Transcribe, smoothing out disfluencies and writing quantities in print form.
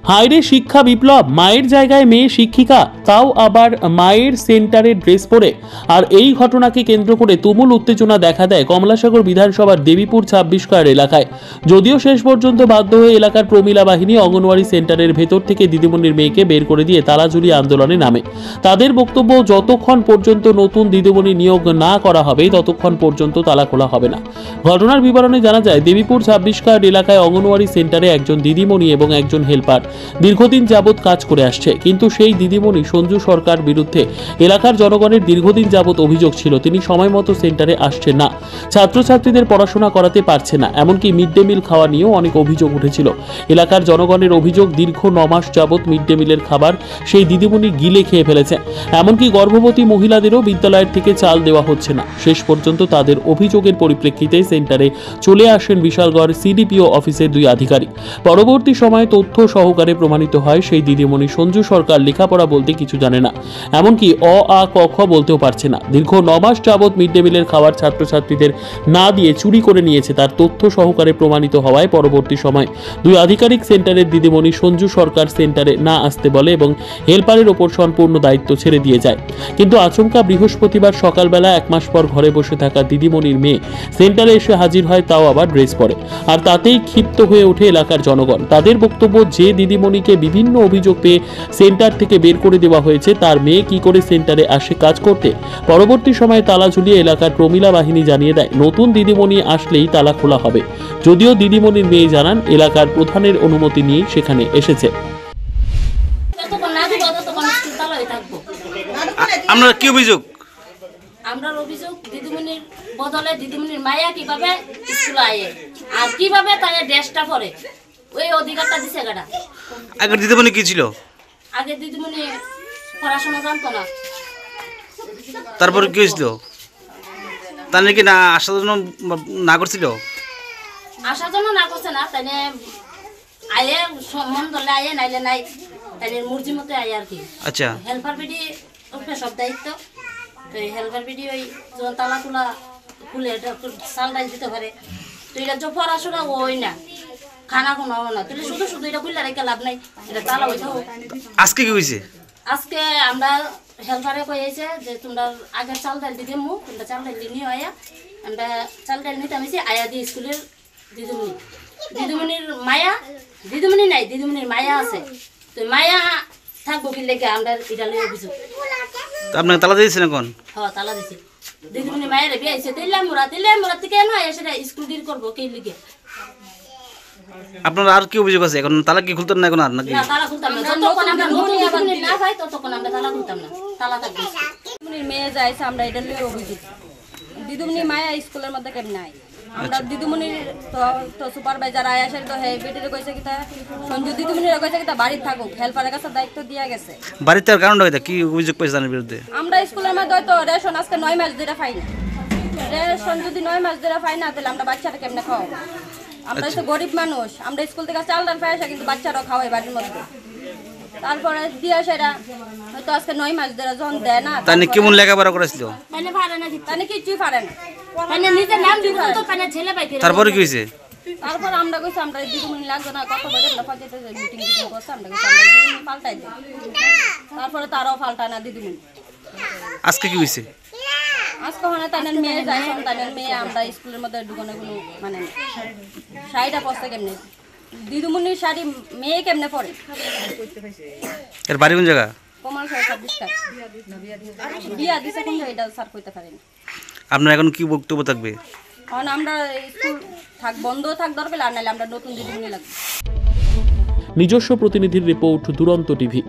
হায়রে শিক্ষা বিপ্লব, মায়ের জায়গায় মেয়ে শিক্ষিকা, তাও আবার মায়ের সেন্টারের ড্রেস পরে। আর এই ঘটনাকে কেন্দ্র করে তুমুল উত্তেজনা দেখা দেয় কমলাসাগর বিধানসভার দেবীপুর ২৬ স্কয়ার এলাকায়। যদিও শেষ পর্যন্ত বাধ্য হয়ে এলাকার প্রমিলা বাহিনী অঙ্গনওয়াড়ি সেন্টারের ভেতর থেকে দিদিমণির মেয়েকে বের করে দিয়ে তালা ঝুলিয়ে আন্দোলনে নামে। তাদের বক্তব্য, যতক্ষণ পর্যন্ত নতুন দিদিমণি নিয়োগ না করা হবে ততক্ষণ পর্যন্ত তালা খোলা হবে না। ঘটনার বিবরণে জানা যায়, দেবীপুর ২৬ স্কয়ার এলাকায় অঙ্গনওয়াড়ি সেন্টারে একজন দিদিমণি এবং একজন হেল্পার দীর্ঘদিন যাবৎ কাজ করে আসছে, কিন্তু সেই দিদিমণি সঞ্জু সরকার বিরুদ্ধে এলাকার জনগণের দীর্ঘদিন যাবৎ অভিযোগ ছিল তিনি সময় মতো সেন্টারে আসছেন না, ছাত্রছাত্রীদের পড়াশোনা করাতে পারছে না, এমনকি মিড ডে মিল খাওয়া নিয়েও অনেক অভিযোগ উঠেছিল। এলাকার জনগণের অভিযোগ, দীর্ঘ ৯ মাস যাবৎ মিড ডে মিলের খাবার সেই দিদিমণি গিলে খেয়ে ফেলেছে, এমনকি গর্ভবতী মহিলাদেরও বিদ্যালয়ের থেকে চাল দেওয়া হচ্ছে না। শেষ পর্যন্ত তাদের অভিযোগের পরিপ্রেক্ষিতে সেন্টারে চলে আসেন বিশালগড় সিডিপিও অফিসের 2 আধিকারিক। পরবর্তী সময়ে তথ্য সহকারে প্রমাণিত হয় সেই দিদিমণি সঞ্জু সরকার লেখাপড়া বলতে কিছু জানে না, এমনকি অ আ ক খ বলতেও পারছে না। দীর্ঘ ৯ মাস যাবৎ মিড ডে মিলের খাবার ছাত্রছাত্রীদের না দিয়ে চুরি করে নিয়েছে, তার তথ্য সহকারে প্রমাণিত হওয়ায় পরবর্তী সময় 2 আধিকারিক সেন্টারের দিদিমণি সঞ্জু সরকার সেন্টারে না আসতে বলে এবং হেল্পারের ওপর সম্পূর্ণ দায়িত্ব ছেড়ে দিয়ে যায়। কিন্তু আচমকা বৃহস্পতিবার সকালবেলা 1 মাস পর ঘরে বসে থাকা দিদিমণির মেয়ে সেন্টারে এসে হাজির হয়, তাও আবার ড্রেস পরে। আর তাতেই ক্ষিপ্ত হয়ে ওঠে এলাকার জনগণ। তাদের বক্তব্য, যে দিদিমণিকে বিভিন্ন অভিযোগ পেয়ে সেন্টার থেকে বের করে দেওয়া হয়েছে, তার মেয়ে কি করে সেন্টারে আসে কাজ করতে। পরবর্তী সময়ে তালা ঝুলিয়ে এলাকার প্রমিলা বাহিনী জানিয়ে দেয় নতুন দিদিমণি আসলেই তালা খোলা হবে। যদিও দিদিমণির মেয়ে জানান এলাকার প্রধানের অনুমতি নিয়ে সেখানে এসেছে। আমরা কি অভিযোগ? আমরা অভিযোগ, দিদিমণির বদলে দিদিমণির মায়া কিভাবে স্কুলে আয়ে আর কিভাবে তার ড্রেসটা পরে, ওই অধিকারটা দিছে গাড়া। আগে দিদিমণি কি ছিল? আগে দিদিমণি পড়াশোনা জানতো না। তারপর কি হয়েছিল? তার নাকি না আসার জন্য না করছিল? আসার জন্য না করছে না, তাই আয়ে মন ধরলে আয়ে, নাইলে নাই, তাই মর্জি মতো আয়ে আর কি। আচ্ছা, হেল্পার বিডি ওপরে সব দায়িত্ব। তো হেল্পার বিডি ওই যখন তালা তুলা খুলে চাল ডাল দিতে পারে, তো এটা যে পড়াশোনা ওই না, খানা কোনাও না, তাহলে শুধু শুধু এটা খুললে রেখে লাভ নাই, এটা তালা হইতে হোক। আজকে কি হয়েছে? আজকে আমরা হেল্পারে কয়েছে যে তোমরা আগের চাল ডাল দিতে মু, তোমরা চাল ডাল নিয়ে আয়া, আমরা চাল ডাল নিতে আমি আয়া দিয়ে স্কুলের দিদিমণি, দিদিমণির মায়া, দিদিমণি নাই, দিদিমণির মায়া আছে, তো মায়া থাকবো কি লেগে আমরা এটা লিয়ে অভিযোগ। আপনাকে তালা দিয়েছেন এখন? হ্যাঁ, তালা দিছি। দিদিমণি মায়ের বিয়েছে, তেলে মোরা থেকে নয় সেটা স্কুল ডিল করবো কে লিগে। আপনার আর কি অভিযোগ আছে? এখন তালা কি খুলতেন না এখন আর নাকি? না, তালা খুলতাম না, যতক্ষণ আমরা নতুন দিদিমণি না পাই ততক্ষণ আমরা তালা খুলতাম না, তালা থাকবে। দিদিমণির মেয়ে যাইছে, আমরা এটা লিয়ে অভিযোগ। দিদিমণির মায়া স্কুলের মধ্যে কেন নাই, আমরা দিদিমণির তো সুপারভাইজার আয়াসে তো হে বেটিরে কইছে কিতা, সঞ্জু দিদিমণিরে কইছে কিতা বাড়ি থাকুক, হেল্পারের কাছে দায়িত্ব দিয়া গেছে। বাড়িতে আর কারণটা হইতা কি অভিযোগ পাইছে তার বিরুদ্ধে? আমরা স্কুলের মধ্যে তো রেশন আজকে 9 মাস ধরে পাই না, রেশন যদি 9 মাস ধরে পাই না তাহলে আমরা বাচ্চাটা কেমনে খাওয়াবো? আমরা তো গরিব মানুষ, আমরা স্কুল থেকে চাল ডাল পাই আসা, কিন্তু বাচ্চারাও খাওয়াই বাড়ির মধ্যে। তারপরে দিয়া সেটা হয়তো আজকে 9 মাস ধরে যখন দেয় না, তাহলে কেমন লেখাপড়া করেছিল? তাহলে কিছুই পারে না। তারপরে কি হয়েছে? তারপর আমরা কইছি আমরা দিদিমণি লাগবে না, কত বড় আমরা পঞ্চায়েতে মিটিং করছি, আমরা কইছি আমরা দিদিমণি পাল্টাই দিই। তারপরে তারাও পাল্টায় না দিদিমণি। আজকে কি হয়েছে? আজকে হয় না, তাদের মেয়ে যাইছে, তাদের মেয়ে আমরা স্কুলের মধ্যে ঢুকানো কোনো মানে শাড়িটা পরতে কেমনে, দিদিমণির শাড়ি মেয়ে কেমনে পরে? এর বাড়ি কোন জায়গা? কমাল 26 টাকা বিয়া দিছে, কিন্তু এটা স্যার কইতে পারেনি। আপনার এখন কি বক্তব্য থাকবে? কারণ আমরা স্কুল বন্ধ থাক দরকার, আর নাহলে আমরা নতুন দিদিমণি লাগবে। নিজস্ব প্রতিনিধির রিপোর্ট, দুরন্ত টিভি।